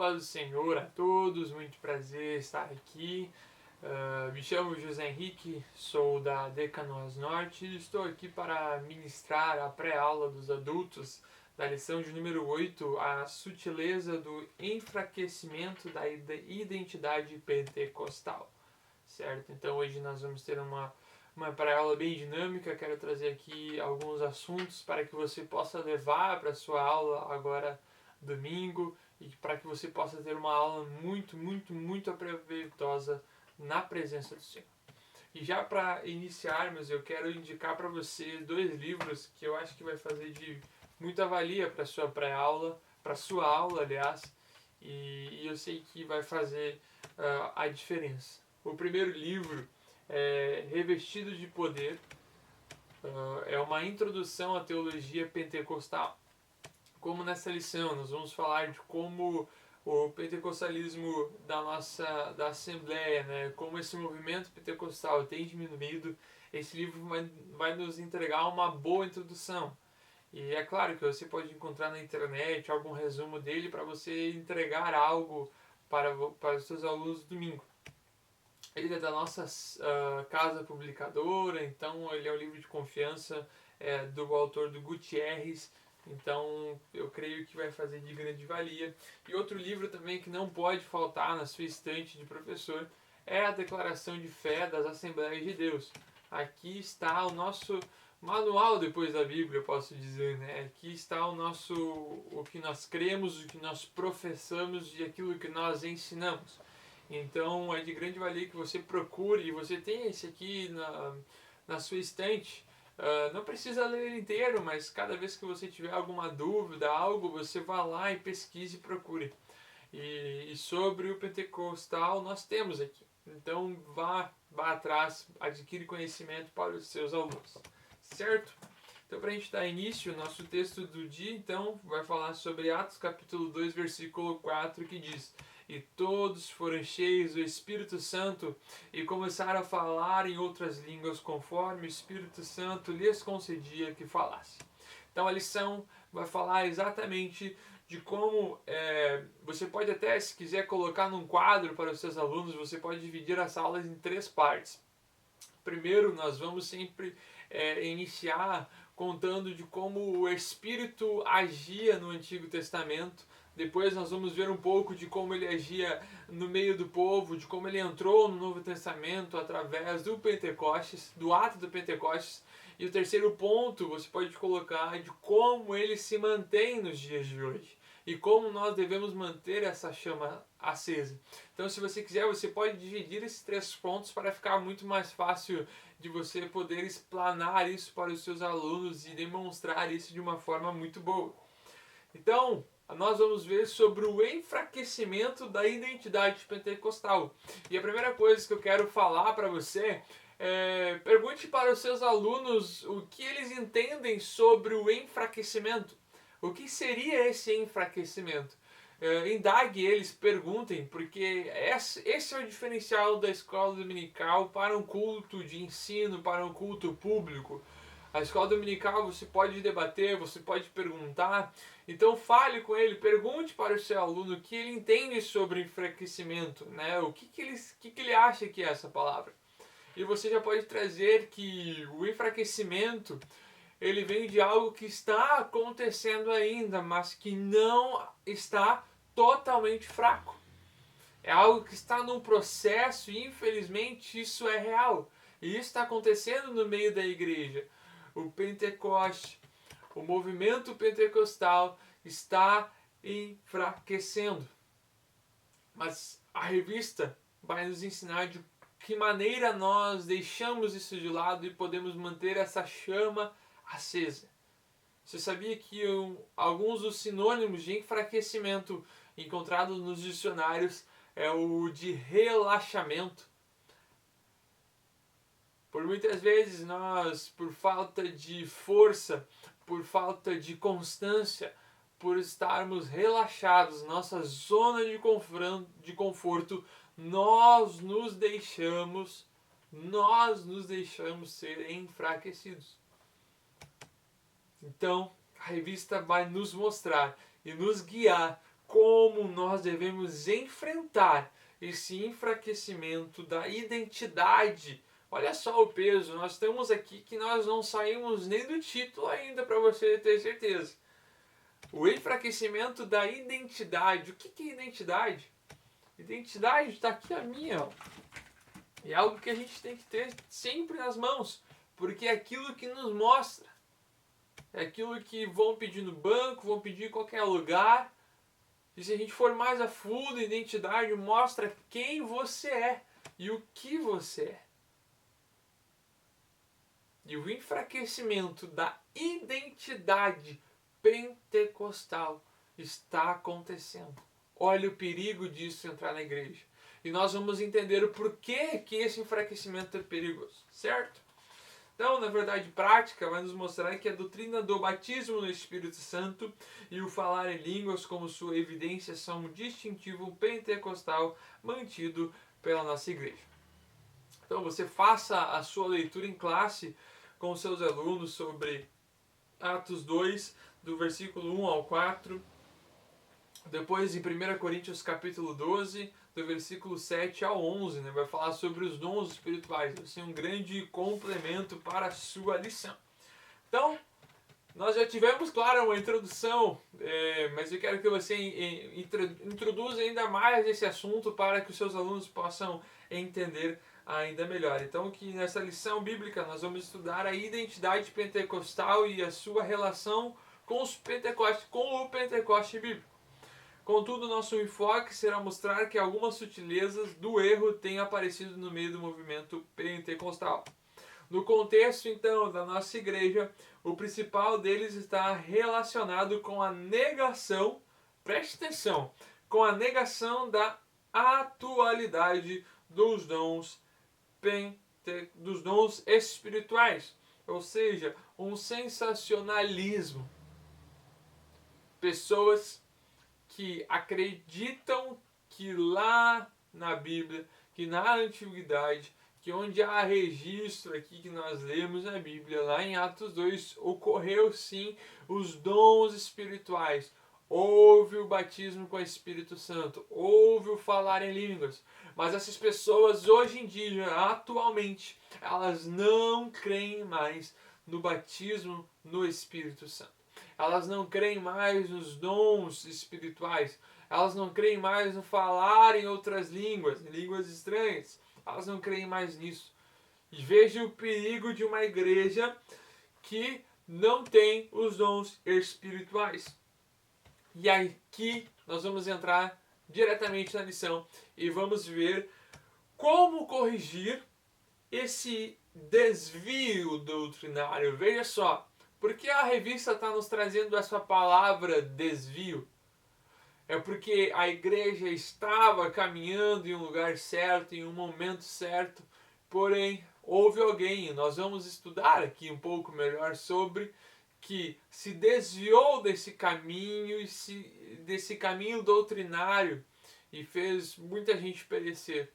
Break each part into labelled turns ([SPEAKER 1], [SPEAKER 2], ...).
[SPEAKER 1] paz do Senhor a todos, muito prazer estar aqui. Me chamo José Henrique, sou da Decanoas Norte e estou aqui para ministrar a pré-aula dos adultos da lição de número 8, a sutileza do enfraquecimento da identidade pentecostal, certo? Então hoje nós vamos ter uma pré-aula bem dinâmica. Quero trazer aqui alguns assuntos para que você possa levar para a sua aula agora domingo e para que você possa ter uma aula muito proveitosa na presença do Senhor. E já para iniciarmos, eu quero indicar para você dois livros que eu acho que vai fazer de muita valia para a sua pré-aula, para a sua aula, aliás, e eu sei que vai fazer a diferença. O primeiro livro é Revestido de Poder, é uma introdução à teologia pentecostal. Como nessa lição nós vamos falar de como o pentecostalismo da Assembleia, né, como esse movimento pentecostal tem diminuído, esse livro vai nos entregar uma boa introdução. E é claro que você pode encontrar na internet algum resumo dele para você entregar algo para os seus alunos domingo. Ele é da nossa casa publicadora, então ele é um livro de confiança do autor do Gutierrez. Então eu creio que vai fazer de grande valia. E outro livro também que não pode faltar na sua estante de professor é a Declaração de Fé das Assembleias de Deus. Aqui está o nosso manual depois da Bíblia, eu posso dizer, né? Aqui está o que nós cremos, o que nós professamos e aquilo que nós ensinamos. Então é de grande valia que você procure e você tenha esse aqui na sua estante. Não precisa ler ele inteiro, mas cada vez que você tiver alguma dúvida, algo, você vá lá e pesquise e procure. E sobre o pentecostal nós temos aqui. Então vá atrás, adquire conhecimento para os seus alunos. Certo? Então, para a gente dar início, nosso texto do dia, então, vai falar sobre Atos capítulo 2, versículo 4, que diz: E todos foram cheios do Espírito Santo e começaram a falar em outras línguas, conforme o Espírito Santo lhes concedia que falasse. Então, a lição vai falar exatamente de como você pode até, se quiser colocar num quadro para os seus alunos, você pode dividir as aulas em 3 partes. Primeiro, nós vamos sempre iniciar contando de como o Espírito agia no Antigo Testamento. Depois nós vamos ver um pouco de como ele agia no meio do povo, de como ele entrou no Novo Testamento através do Pentecostes, do ato do Pentecostes. E o terceiro ponto você pode colocar de como ele se mantém nos dias de hoje e como nós devemos manter essa chama acesa. Então, se você quiser, você pode dividir esses 3 pontos para ficar muito mais fácil de você poder explanar isso para os seus alunos e demonstrar isso de uma forma muito boa. Então, nós vamos ver sobre o enfraquecimento da identidade pentecostal. E a primeira coisa que eu quero falar para você pergunte para os seus alunos o que eles entendem sobre o enfraquecimento. O que seria esse enfraquecimento? Indague eles, perguntem, porque esse é o diferencial da escola dominical para um culto de ensino, para um culto público. A escola dominical você pode debater, você pode perguntar, então fale com ele, pergunte para o seu aluno o que ele entende sobre enfraquecimento, né? O que ele acha que é essa palavra. E você já pode trazer que o enfraquecimento ele vem de algo que está acontecendo ainda, mas que não está totalmente fraco. É algo que está num processo e infelizmente isso é real. E isso está acontecendo no meio da igreja. O Pentecoste, o movimento pentecostal está enfraquecendo. Mas a revista vai nos ensinar de que maneira nós deixamos isso de lado e podemos manter essa chama acesa. Você sabia que alguns dos sinônimos de enfraquecimento encontrados nos dicionários é o de relaxamento? Por muitas vezes nós, por falta de força, por falta de constância, por estarmos relaxados, nossa zona de conforto, nós nos deixamos ser enfraquecidos. Então, a revista vai nos mostrar e nos guiar como nós devemos enfrentar esse enfraquecimento da identidade. Olha só o peso, nós estamos aqui que nós não saímos nem do título ainda, para você ter certeza. O enfraquecimento da identidade. O que é identidade? Identidade está aqui a minha, ó. É algo que a gente tem que ter sempre nas mãos, porque é aquilo que nos mostra. É aquilo que vão pedir no banco, vão pedir em qualquer lugar. E se a gente for mais a fundo, identidade mostra quem você é e o que você é. E o enfraquecimento da identidade pentecostal está acontecendo. Olha o perigo disso entrar na igreja. E nós vamos entender o porquê que esse enfraquecimento é perigoso, certo? Então, na verdade prática, vai nos mostrar que a doutrina do batismo no Espírito Santo e o falar em línguas como sua evidência são um distintivo pentecostal mantido pela nossa igreja. Então, você faça a sua leitura em classe com seus alunos sobre Atos 2, do versículo 1 ao 4. Depois, em 1 Coríntios capítulo 12, do versículo 7 ao 11, né, vai falar sobre os dons espirituais. Vai ser um grande complemento para a sua lição. Então, nós já tivemos, claro, uma introdução, mas eu quero que você introduza ainda mais esse assunto para que os seus alunos possam entender ainda melhor. Então, que nessa lição bíblica nós vamos estudar a identidade pentecostal e a sua relação com o Pentecoste bíblico. Contudo, nosso enfoque será mostrar que algumas sutilezas do erro têm aparecido no meio do movimento pentecostal. No contexto, então, da nossa igreja, o principal deles está relacionado com a negação, preste atenção, com a negação da atualidade dos dons espirituais, ou seja, um sensacionalismo. Pessoas que acreditam que lá na Bíblia, que na Antiguidade, que onde há registro aqui que nós lemos na Bíblia, lá em Atos 2, ocorreu sim os dons espirituais. Houve o batismo com o Espírito Santo, houve o falar em línguas. Mas essas pessoas hoje em dia, atualmente, elas não creem mais no batismo no Espírito Santo. Elas não creem mais nos dons espirituais. Elas não creem mais no falar em outras línguas, em línguas estranhas. Elas não creem mais nisso. E veja o perigo de uma igreja que não tem os dons espirituais. E aqui nós vamos entrar diretamente na lição e vamos ver como corrigir esse desvio doutrinário. Veja só. Por que a revista está nos trazendo essa palavra desvio? É porque a igreja estava caminhando em um lugar certo, em um momento certo, porém houve alguém, nós vamos estudar aqui um pouco melhor sobre, que se desviou desse caminho, desse caminho doutrinário e fez muita gente perecer.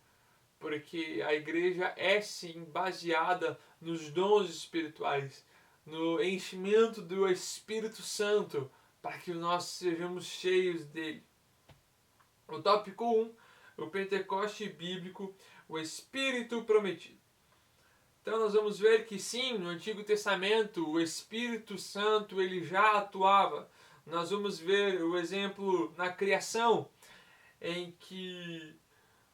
[SPEAKER 1] Porque a igreja é sim baseada nos dons espirituais, no enchimento do Espírito Santo, para que nós sejamos cheios dele. O tópico 1, o Pentecoste bíblico, o Espírito prometido. Então nós vamos ver que sim, no Antigo Testamento, o Espírito Santo ele já atuava. Nós vamos ver o exemplo na criação, em que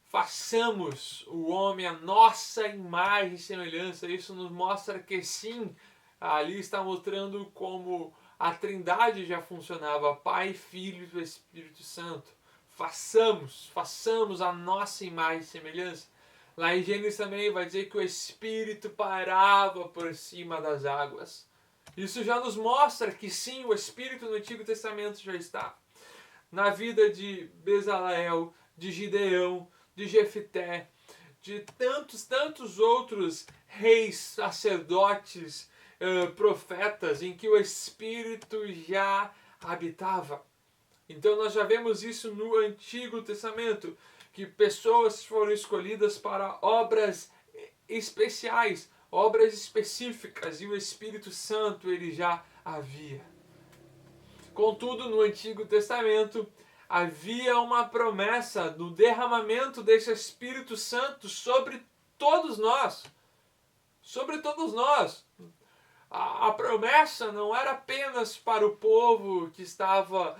[SPEAKER 1] façamos o homem a nossa imagem e semelhança. Isso nos mostra que sim, ali está mostrando como a Trindade já funcionava, Pai, Filho e Espírito Santo. Façamos a nossa imagem e semelhança. Lá em Gênesis também vai dizer que o Espírito pairava por cima das águas. Isso já nos mostra que sim, o Espírito no Antigo Testamento já está. Na vida de Bezaleel, de Gideão, de Jefté, de tantos outros reis, sacerdotes, profetas, em que o Espírito já habitava. Então nós já vemos isso no Antigo Testamento, que pessoas foram escolhidas para obras especiais, obras específicas, e o Espírito Santo ele já havia. Contudo, no Antigo Testamento, havia uma promessa do derramamento desse Espírito Santo sobre todos nós. Sobre todos nós. A promessa não era apenas para o povo que estava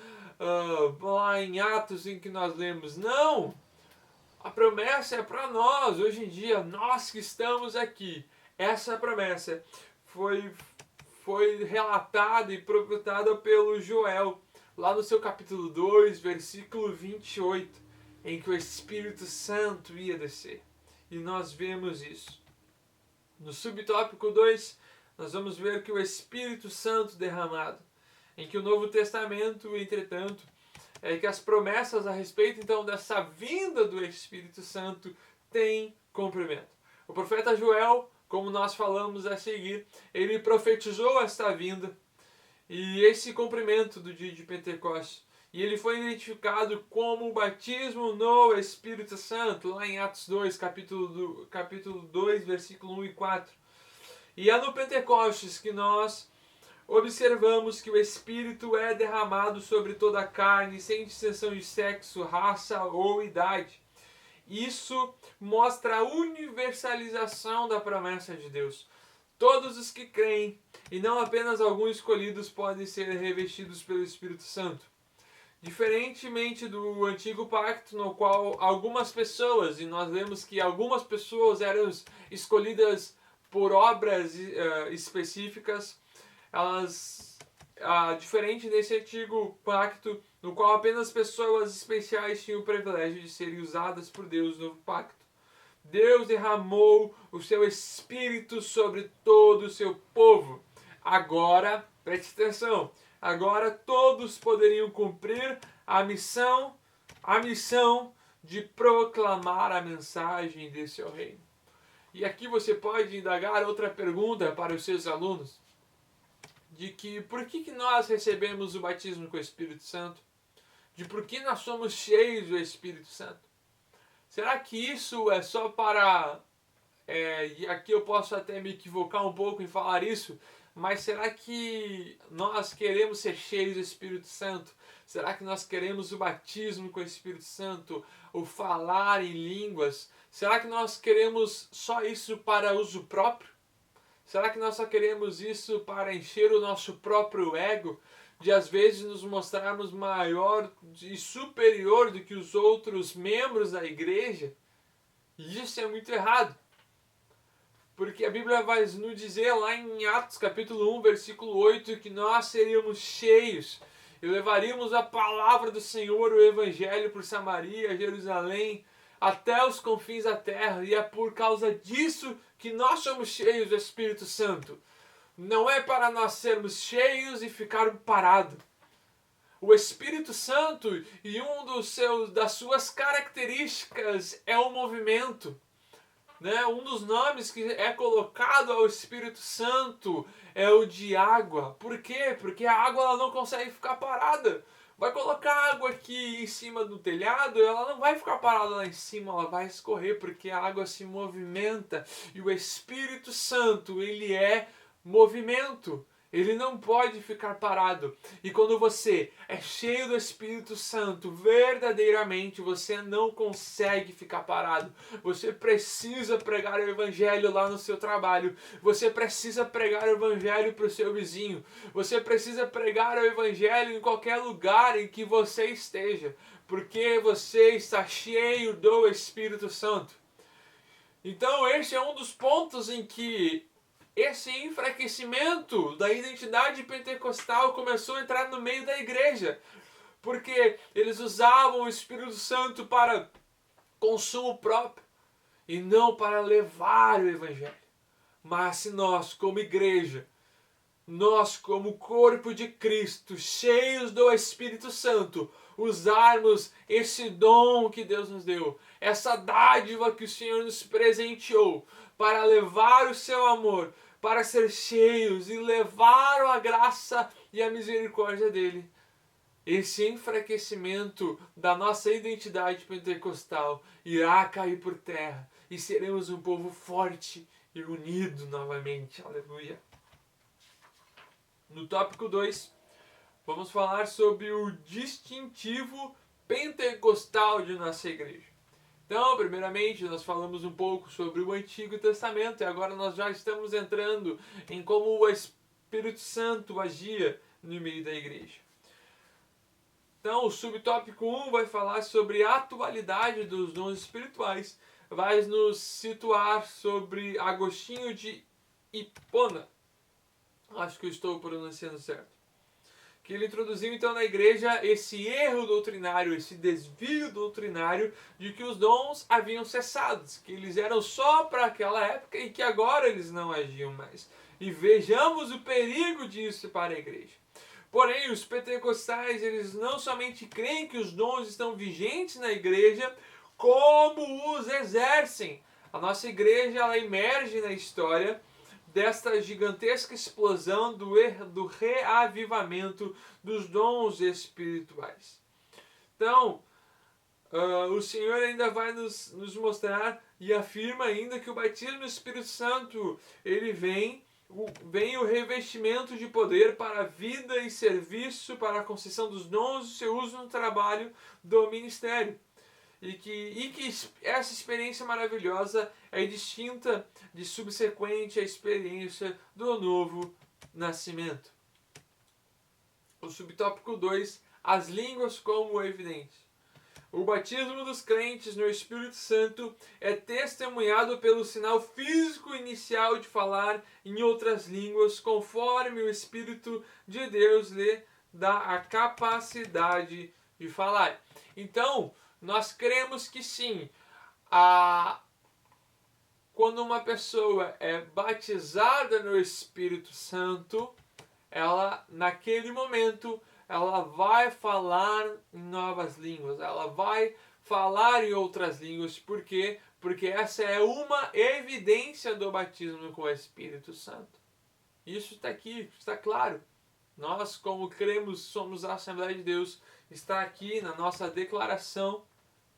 [SPEAKER 1] lá em Atos em que nós lemos. Não! A promessa é para nós, hoje em dia, nós que estamos aqui. Essa promessa foi relatada e profetizada pelo Joel, lá no seu capítulo 2, versículo 28, em que o Espírito Santo ia descer. E nós vemos isso. No subtópico 2, nós vamos ver que o Espírito Santo derramado, em que o Novo Testamento, entretanto, é que as promessas a respeito então dessa vinda do Espírito Santo têm cumprimento. O profeta Joel, como nós falamos a seguir, ele profetizou esta vinda e esse cumprimento do dia de Pentecostes. E ele foi identificado como o batismo no Espírito Santo, lá em Atos 2, capítulo 2, versículo 1 e 4. E é no Pentecostes que nós observamos que o Espírito é derramado sobre toda a carne, sem distinção de sexo, raça ou idade. Isso mostra a universalização da promessa de Deus. Todos os que creem, e não apenas alguns escolhidos, podem ser revestidos pelo Espírito Santo. Diferentemente do antigo pacto, no qual algumas pessoas, e nós vemos que algumas pessoas eram escolhidas por obras específicas, diferente desse antigo pacto, no qual apenas pessoas especiais tinham o privilégio de serem usadas por Deus no novo pacto. Deus derramou o seu Espírito sobre todo o seu povo. Agora, preste atenção, agora todos poderiam cumprir a missão de proclamar a mensagem de seu reino. E aqui você pode indagar outra pergunta para os seus alunos, de que por que nós recebemos o batismo com o Espírito Santo? De por que nós somos cheios do Espírito Santo? Será que isso é só para... e aqui eu posso até me equivocar um pouco em falar isso, mas será que nós queremos ser cheios do Espírito Santo? Será que nós queremos o batismo com o Espírito Santo? O falar em línguas? Será que nós queremos só isso para uso próprio? Será que nós só queremos isso para encher o nosso próprio ego? De às vezes nos mostrarmos maior e superior do que os outros membros da igreja? E isso é muito errado. Porque a Bíblia vai nos dizer lá em Atos capítulo 1, versículo 8, que nós seríamos cheios e levaríamos a palavra do Senhor, o Evangelho, por Samaria, Jerusalém, até os confins da terra. E é por causa disso que nós somos cheios do Espírito Santo. Não é para nós sermos cheios e ficar parado. O Espírito Santo, e das suas características é o movimento. Um dos nomes que é colocado ao Espírito Santo é o de água. Por quê? Porque a água ela não consegue ficar parada. Vai colocar água aqui em cima do telhado, ela não vai ficar parada lá em cima, ela vai escorrer, porque a água se movimenta. E o Espírito Santo, ele é movimento. Ele não pode ficar parado. E quando você é cheio do Espírito Santo, verdadeiramente você não consegue ficar parado. Você precisa pregar o Evangelho lá no seu trabalho. Você precisa pregar o Evangelho para o seu vizinho. Você precisa pregar o Evangelho em qualquer lugar em que você esteja. Porque você está cheio do Espírito Santo. Então esse é um dos pontos em que esse enfraquecimento da identidade pentecostal começou a entrar no meio da igreja, porque eles usavam o Espírito Santo para consumo próprio e não para levar o Evangelho. Mas se nós, como igreja, nós como corpo de Cristo, cheios do Espírito Santo, usarmos esse dom que Deus nos deu, essa dádiva que o Senhor nos presenteou, para levar o seu amor, para ser cheios e levar a graça e a misericórdia dele. Esse enfraquecimento da nossa identidade pentecostal irá cair por terra e seremos um povo forte e unido novamente. Aleluia. No tópico 2, vamos falar sobre o distintivo pentecostal de nossa igreja. Então, primeiramente, nós falamos um pouco sobre o Antigo Testamento e agora nós já estamos entrando em como o Espírito Santo agia no meio da igreja. Então, o subtópico 1 vai falar sobre a atualidade dos dons espirituais, vai nos situar sobre Agostinho de Hipona, acho que eu estou pronunciando certo, que ele introduziu então na igreja esse erro doutrinário, esse desvio doutrinário de que os dons haviam cessado, que eles eram só para aquela época e que agora eles não agiam mais. E vejamos o perigo disso para a igreja. Porém, os pentecostais, eles não somente creem que os dons estão vigentes na igreja, como os exercem. A nossa igreja, ela emerge na história desta gigantesca explosão do reavivamento dos dons espirituais. Então, o Senhor ainda vai nos mostrar e afirma ainda que o batismo no Espírito Santo, ele vem o revestimento de poder para a vida e serviço, para a concessão dos dons e seu uso no trabalho do ministério. E que essa experiência maravilhosa é distinta de subsequente à experiência do novo nascimento. O subtópico 2, as línguas como evidência. O batismo dos crentes no Espírito Santo é testemunhado pelo sinal físico inicial de falar em outras línguas, conforme o Espírito de Deus lhe dá a capacidade de falar. Então, nós cremos que sim, quando uma pessoa é batizada no Espírito Santo, ela, naquele momento, ela vai falar em novas línguas, ela vai falar em outras línguas. Por quê? Porque essa é uma evidência do batismo com o Espírito Santo. Isso está aqui, está claro. Nós, como cremos, somos a Assembleia de Deus, está aqui na nossa declaração.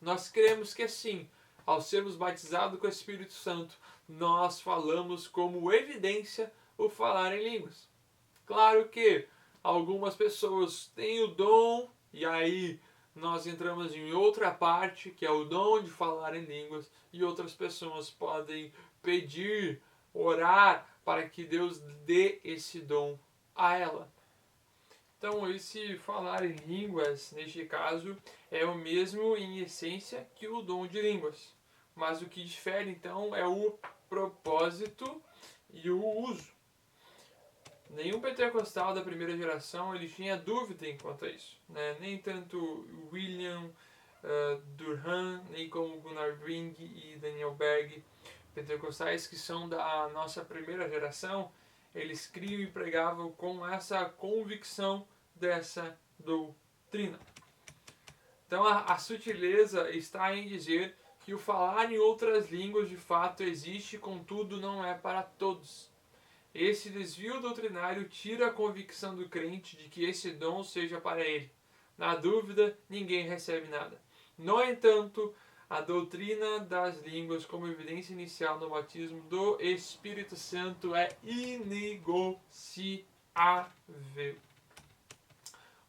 [SPEAKER 1] Nós cremos que sim, ao sermos batizados com o Espírito Santo, nós falamos como evidência o falar em línguas. Claro que algumas pessoas têm o dom, e aí nós entramos em outra parte, que é o dom de falar em línguas, e outras pessoas podem pedir, orar, para que Deus dê esse dom a ela. Então, esse falar em línguas, neste caso, é o mesmo em essência que o dom de línguas. Mas o que difere, então, é o propósito e o uso. Nenhum pentecostal da primeira geração ele tinha dúvida quanto a isso, né? Nem tanto William Durham, nem como Gunnar Ring e Daniel Berg, pentecostais que são da nossa primeira geração, eles criam e pregavam com essa convicção dessa doutrina. Então a sutileza está em dizer que o falar em outras línguas de fato existe, contudo não é para todos. Esse desvio doutrinário tira a convicção do crente de que esse dom seja para ele. Na dúvida, ninguém recebe nada. No entanto, a doutrina das línguas como evidência inicial no batismo do Espírito Santo é inegociável.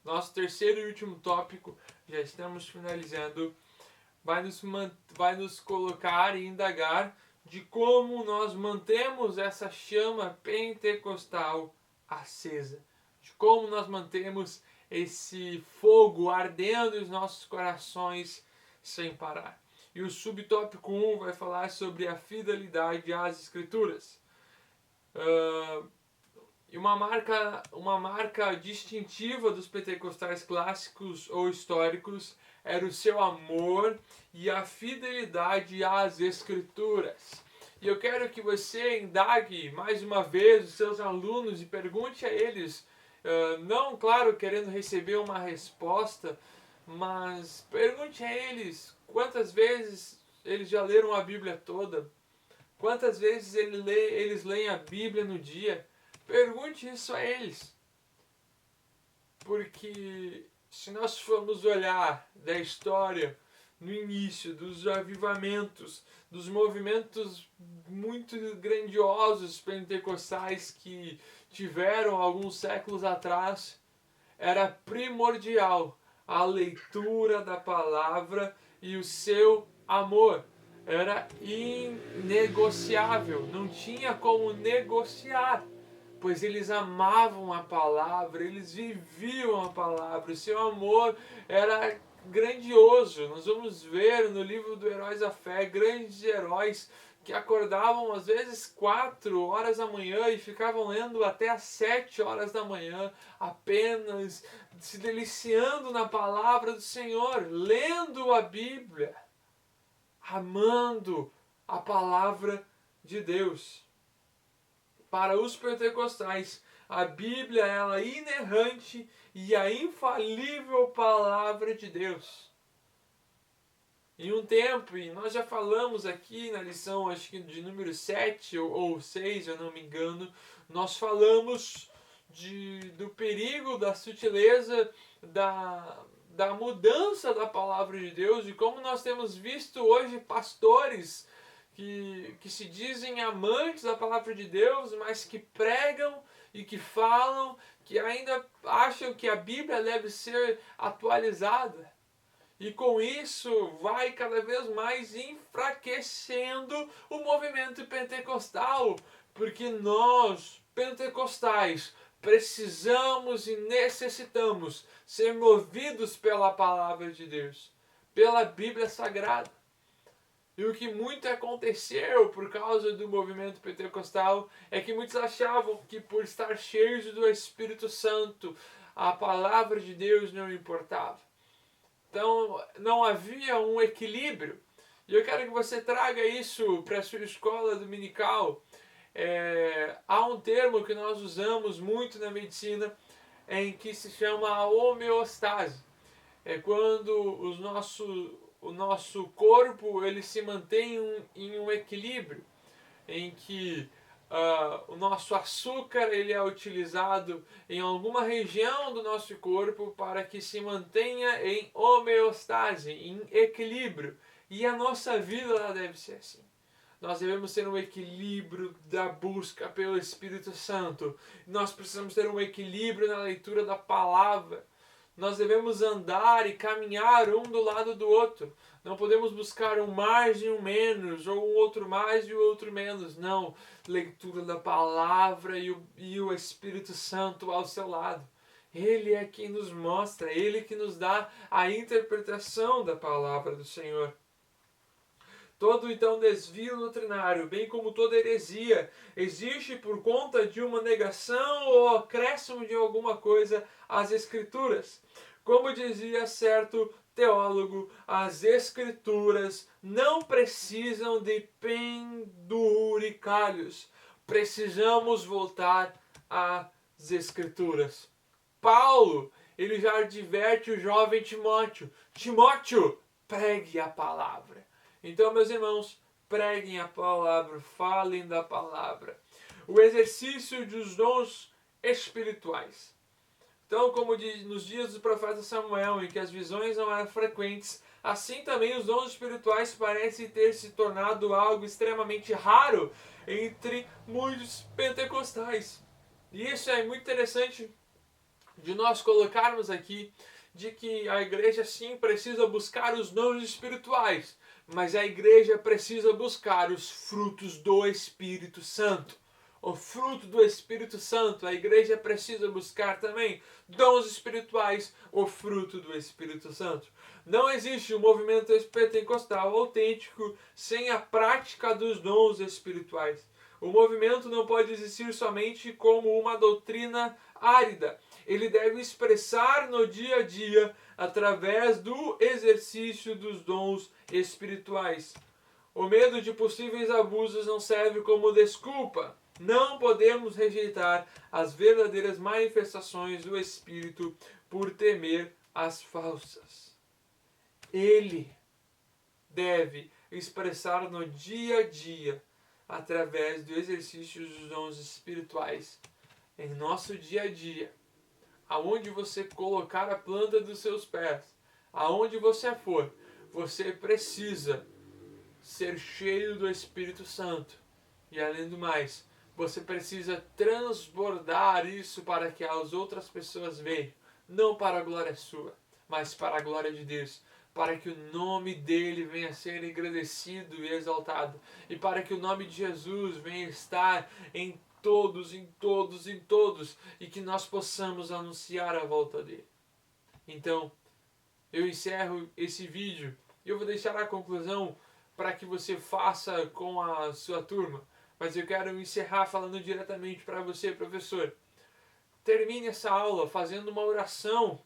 [SPEAKER 1] Nosso terceiro e último tópico, já estamos finalizando, vai nos colocar e indagar de como nós mantemos essa chama pentecostal acesa, de como nós mantemos esse fogo ardendo em nossos corações sem parar. E o subtópico 1 vai falar sobre a fidelidade às Escrituras. E uma marca distintiva dos pentecostais clássicos ou históricos era o seu amor e a fidelidade às Escrituras. E eu quero que você indague mais uma vez os seus alunos e pergunte a eles, não, claro, querendo receber uma resposta, mas pergunte a eles quantas vezes eles já leram a Bíblia toda, quantas vezes eles leem a Bíblia no dia. Pergunte isso a eles. Porque se nós formos olhar da história, no início, dos avivamentos, dos movimentos muito grandiosos pentecostais que tiveram alguns séculos atrás, era primordial a leitura da palavra e o seu amor. Era inegociável, não tinha como negociar, pois eles amavam a palavra, eles viviam a palavra, o seu amor era grandioso. Nós vamos ver no livro do Heróis da Fé grandes heróis que acordavam às vezes 4 horas da manhã e ficavam lendo até às 7 horas da manhã, apenas se deliciando na palavra do Senhor, lendo a Bíblia, amando a palavra de Deus. Para os pentecostais, a Bíblia é a inerrante e a infalível palavra de Deus. Em um tempo, e nós já falamos aqui na lição, acho que de número 7 ou 6, eu não me engano, nós falamos do perigo, da sutileza, da mudança da palavra de Deus, e como nós temos visto hoje pastores que se dizem amantes da palavra de Deus, mas que pregam e que falam, que ainda acham que a Bíblia deve ser atualizada. E com isso vai cada vez mais enfraquecendo o movimento pentecostal, porque nós, pentecostais, precisamos e necessitamos ser movidos pela palavra de Deus, pela Bíblia Sagrada. E o que muito aconteceu por causa do movimento pentecostal é que muitos achavam que por estar cheios do Espírito Santo, a palavra de Deus não importava. Então não havia um equilíbrio. E eu quero que você traga isso para a sua escola dominical. Há um termo que nós usamos muito na medicina em que se chama a homeostase. É quando o nosso corpo ele se mantém em um equilíbrio, em que o nosso açúcar ele é utilizado em alguma região do nosso corpo para que se mantenha em homeostase, em equilíbrio. E a nossa vida ela deve ser assim. Nós devemos ter um equilíbrio da busca pelo Espírito Santo. Nós precisamos ter um equilíbrio na leitura da palavra. Nós devemos andar e caminhar um do lado do outro. Não podemos buscar um mais e um menos, ou um outro mais e o outro menos. Não. Leitura da palavra e o Espírito Santo ao seu lado. Ele é quem nos mostra, Ele que nos dá a interpretação da palavra do Senhor. Todo então desvio doutrinário, bem como toda heresia, existe por conta de uma negação ou acréscimo de alguma coisa às Escrituras. Como dizia certo teólogo, as Escrituras não precisam de penduricalhos. Precisamos voltar às Escrituras. Paulo, ele já adverte o jovem Timóteo. Timóteo, pregue a palavra. Então, meus irmãos, preguem a palavra, falem da palavra. O exercício dos dons espirituais. Então, como nos dias do profeta Samuel, em que as visões não eram frequentes, assim também os dons espirituais parecem ter se tornado algo extremamente raro entre muitos pentecostais. E isso é muito interessante de nós colocarmos aqui, de que a igreja sim precisa buscar os dons espirituais, mas a igreja precisa buscar os frutos do Espírito Santo. O fruto do Espírito Santo, a igreja precisa buscar também dons espirituais, o fruto do Espírito Santo. Não existe um movimento pentecostal autêntico sem a prática dos dons espirituais. O movimento não pode existir somente como uma doutrina árida. Ele deve expressar no dia a dia através do exercício dos dons espirituais. O medo de possíveis abusos não serve como desculpa. Não podemos rejeitar as verdadeiras manifestações do Espírito por temer as falsas. Ele deve expressar no dia a dia através do exercício dos dons espirituais em nosso dia a dia. Aonde você colocar a planta dos seus pés, aonde você for, você precisa ser cheio do Espírito Santo. E além do mais, você precisa transbordar isso para que as outras pessoas vejam, não para a glória sua, mas para a glória de Deus, para que o nome dele venha a ser engrandecido e exaltado, e para que o nome de Jesus venha estar em todos, e que nós possamos anunciar a volta dele. Então, eu encerro esse vídeo e eu vou deixar a conclusão para que você faça com a sua turma, mas eu quero encerrar falando diretamente para você, professor. Termine essa aula fazendo uma oração.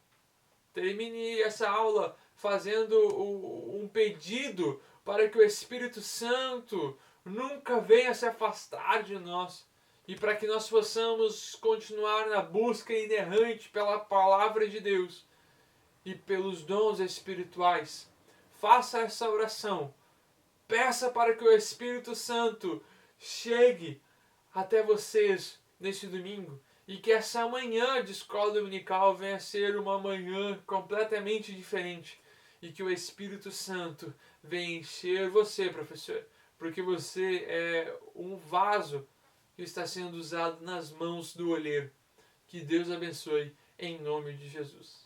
[SPEAKER 1] Termine essa aula fazendo um pedido para que o Espírito Santo nunca venha se afastar de nós e para que nós possamos continuar na busca inerrante pela palavra de Deus e pelos dons espirituais. Faça essa oração. Peça para que o Espírito Santo chegue até vocês neste domingo e que essa manhã de escola dominical venha a ser uma manhã completamente diferente e que o Espírito Santo venha encher você, professor, porque você é um vaso que está sendo usado nas mãos do olheiro. Que Deus abençoe em nome de Jesus.